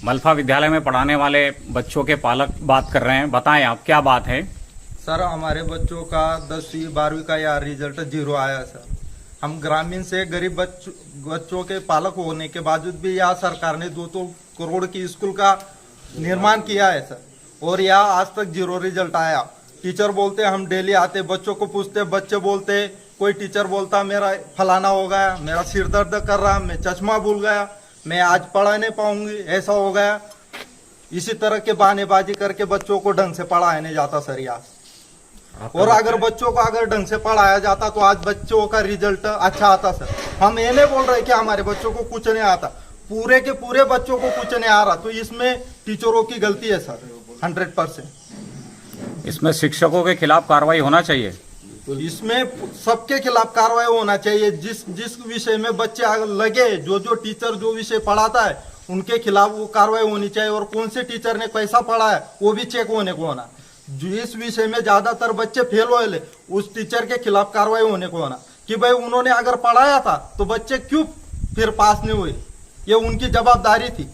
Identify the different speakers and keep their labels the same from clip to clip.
Speaker 1: मलफा विद्यालय में पढ़ाने वाले बच्चों के पालक बात कर रहे हैं। बताएं आप, क्या बात है?
Speaker 2: सर, हमारे बच्चों का 10वीं 12वीं का यार रिजल्ट 0 आया सर। हम ग्रामीण से गरीब बच्चों के पालक होने के बावजूद भी यहाँ सरकार ने 2 करोड़ की स्कूल का निर्माण किया है सर, और यहाँ आज तक 0 रिजल्ट आया। टीचर बोलते हम डेली आते, बच्चों को पूछते, बच्चे बोलते, कोई टीचर बोलता मेरा फलाना हो गया, मेरा सिर दर्द कर रहा, मैं चश्मा भूल गया, मैं आज पढ़ा नहीं पाऊंगी, ऐसा हो गया। इसी तरह के बहानेबाजी करके बच्चों को ढंग से पढ़ाया नहीं जाता सर यहाँ। और अगर बच्चों को अगर ढंग से पढ़ाया जाता तो आज बच्चों का रिजल्ट अच्छा आता सर। हम ये नहीं बोल रहे कि हमारे बच्चों को कुछ नहीं आता, पूरे के पूरे बच्चों को कुछ नहीं आ रहा, तो इसमें टीचरों की गलती है सर 100%।
Speaker 1: इसमें शिक्षकों के खिलाफ कार्रवाई होना चाहिए।
Speaker 2: इसमें सबके खिलाफ कार्रवाई होना चाहिए। जिस विषय में बच्चे लगे, जो टीचर जो विषय पढ़ाता है उनके खिलाफ वो कार्रवाई होनी चाहिए, और कौन से टीचर ने कैसा पढ़ा है वो भी चेक होने को होना। जिस विषय में ज्यादातर बच्चे फेल हुए उस टीचर के खिलाफ कार्रवाई होने को होना कि भाई उन्होंने अगर पढ़ाया था तो बच्चे क्यों फिर पास नहीं हुए, ये उनकी जवाबदारी थी।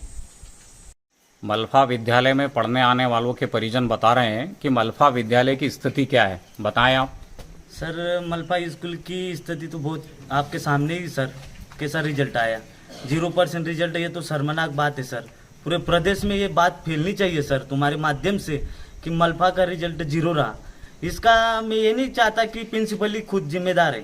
Speaker 1: मलफा विद्यालय में पढ़ने आने वालों के परिजन बता रहे हैं कि मलफा विद्यालय की स्थिति क्या है, बताएं आप।
Speaker 3: सर, मलफा स्कूल की स्थिति तो बहुत आपके सामने ही सर, कैसा रिजल्ट आया, 0% रिजल्ट। ये तो शर्मनाक बात है सर। पूरे प्रदेश में ये बात फैलनी चाहिए सर तुम्हारे माध्यम से कि मलफा का रिजल्ट 0 रहा। इसका मैं ये नहीं चाहता कि प्रिंसिपल ही खुद जिम्मेदार है,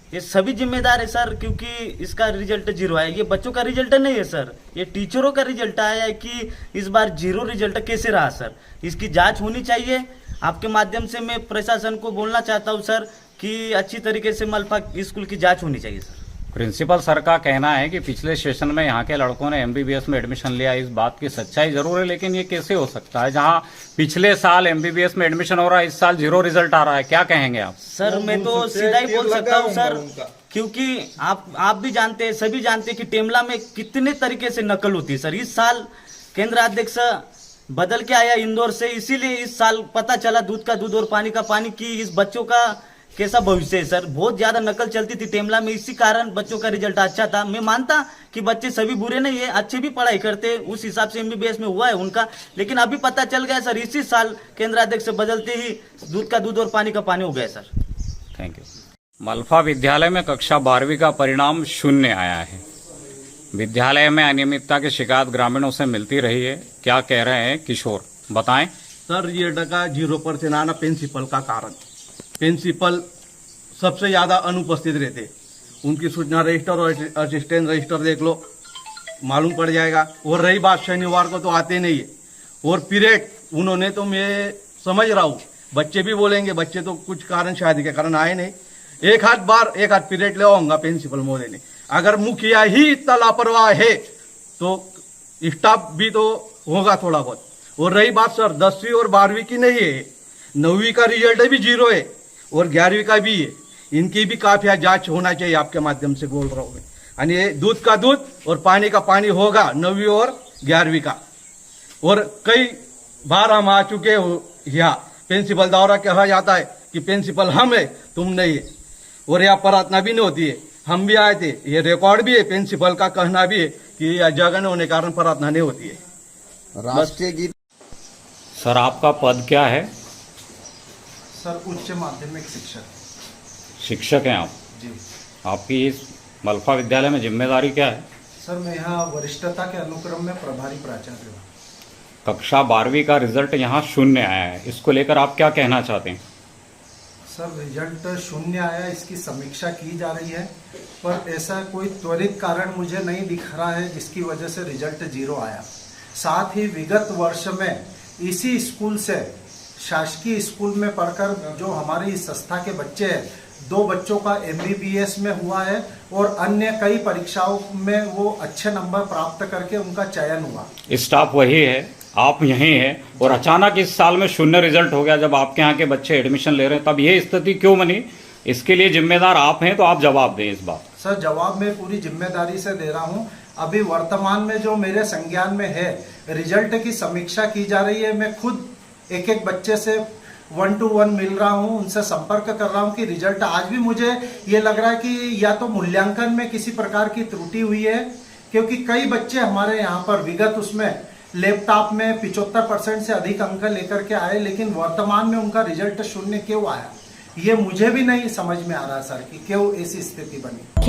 Speaker 3: ये सभी जिम्मेदार है सर, क्योंकि इसका रिजल्ट 0 आया। ये बच्चों का रिजल्ट नहीं है सर, ये टीचरों का रिजल्ट आया है कि इस बार 0 रिजल्ट कैसे रहा सर। इसकी जांच होनी चाहिए। आपके माध्यम से मैं प्रशासन को बोलना चाहता हूँ सर कि अच्छी तरीके से मलफा स्कूल की जांच होनी चाहिए सर।
Speaker 1: प्रिंसिपल सर का कहना है कि पिछले सेशन में यहाँ के लड़कों ने एमबीबीएस में एडमिशन लिया। इस बात की सच्चाई जरूर है, लेकिन ये कैसे हो सकता है जहाँ पिछले साल एमबीबीएस में एडमिशन हो रहा है, इस साल 0 रिजल्ट आ रहा है? क्या कहेंगे आप?
Speaker 3: सर, मैं तो सीधा ही बोल सकता हूँ सर, क्योंकि आप भी जानते हैं, सभी जानते हैं कि टेमला में कितने तरीके से नकल होती है सर। इस साल केंद्र अध्यक्ष बदल के आया इंदौर से, इसीलिए इस साल पता चला दूध का दूध और पानी का पानी की इस बच्चों का कैसा भविष्य है सर। बहुत ज्यादा नकल चलती थी टेमला में, इसी कारण बच्चों का रिजल्ट अच्छा था। मैं मानता कि बच्चे सभी बुरे नहीं है, अच्छे भी पढ़ाई करते, उस हिसाब से एमबीबीएस में हुआ है उनका, लेकिन अभी पता चल गया सर, इसी साल केंद्र अध्यक्ष बदलते ही दूध का दूध और पानी का पानी हो गया सर।
Speaker 1: Thank you. मलफा विद्यालय में कक्षा 12वीं का परिणाम 0 आया है। विद्यालय में अनियमितता की शिकायत ग्रामीणों से मिलती रही है। क्या कह रहे हैं किशोर, बताएं।
Speaker 4: सर, ये टका 0% आना प्रिंसिपल का कारण। प्रिंसिपल सबसे ज्यादा अनुपस्थित रहते, उनकी सूचना रजिस्टर और असिस्टेंट रजिस्टर देख लो, मालूम पड़ जाएगा। और रही बात शनिवार को तो आते नहीं है, और पीरियड उन्होंने तो मैं समझ रहा हूँ, बच्चे भी बोलेंगे, बच्चे तो कुछ कारण शादी के कारण आए नहीं। एक आध पीरियड ले आऊंगा प्रिंसिपल महोदय ने। अगर मुखिया ही इतना लापरवाह है तो स्टाफ भी तो होगा थोड़ा बहुत। और रही बात सर 10वीं और 12वीं की नहीं है, 9वीं का रिजल्ट भी 0 है और 11वीं का भी है। इनकी भी काफी जांच होना चाहिए, आपके माध्यम से बोल रहा हूँ मैं। यानी ये दूध का दूध और पानी का पानी होगा 9वीं और 11वीं का। और कई बार हम आ चुके हो, यहाँ प्रिंसिपल द्वारा कहा जाता है कि प्रिंसिपल हम है, तुम नहीं है, और यहाँ प्रार्थना भी नहीं होती है। हम भी आए थे, ये रिकॉर्ड भी है, प्रिंसिपल का कहना भी है कि जगह न होने के कारण प्रार्थना नहीं होती है।
Speaker 5: राष्ट्रीय गीत।
Speaker 1: सर, आपका पद क्या है?
Speaker 6: सर, उच्च माध्यमिक शिक्षक।
Speaker 1: शिक्षक हैं आप
Speaker 6: जी।
Speaker 1: आपकी इस मलफा विद्यालय में जिम्मेदारी क्या है?
Speaker 6: सर, मैं यहाँ वरिष्ठता के अनुक्रम में प्रभारी प्राचार्य हूँ।
Speaker 1: कक्षा 12वीं का रिजल्ट यहाँ 0 आया है, इसको लेकर आप क्या कहना चाहते हैं?
Speaker 6: सर, रिजल्ट 0 आया, इसकी समीक्षा की जा रही है, पर ऐसा कोई त्वरित कारण मुझे नहीं दिख रहा है जिसकी वजह से रिजल्ट 0 आया। साथ ही विगत वर्ष में इसी स्कूल से, शासकीय स्कूल में पढ़कर जो हमारी इस संस्था के बच्चे हैं, 2 बच्चों का एमबीबीएस में हुआ है और अन्य कई परीक्षाओं में वो अच्छे नंबर प्राप्त करके उनका चयन हुआ।
Speaker 1: स्टाफ वही है, आप यहीं हैं, और अचानक इस साल में 0 रिजल्ट हो गया। जब आपके यहाँ के बच्चे एडमिशन ले रहे हैं तब ये स्थिति क्यों बनी? इसके लिए जिम्मेदार आप हैं, तो आप जवाब दें इस बात।
Speaker 6: सर, जवाब मैं पूरी जिम्मेदारी से दे रहा हूँ। अभी वर्तमान में जो मेरे संज्ञान में है, रिजल्ट की समीक्षा की जा रही है। मैं खुद एक बच्चे से 1 to 1 मिल रहा हूँ, उनसे संपर्क कर रहा हूँ कि रिजल्ट आज भी मुझे ये लग रहा है कि या तो मूल्यांकन में किसी प्रकार की त्रुटि हुई है, क्योंकि कई बच्चे हमारे यहाँ पर विगत उसमें लैपटॉप में 75% से अधिक अंक लेकर के आए, लेकिन वर्तमान में उनका रिजल्ट शून्य क्यों आया, ये मुझे भी नहीं समझ में आ रहा सर कि क्यों ऐसी स्थिति बनी।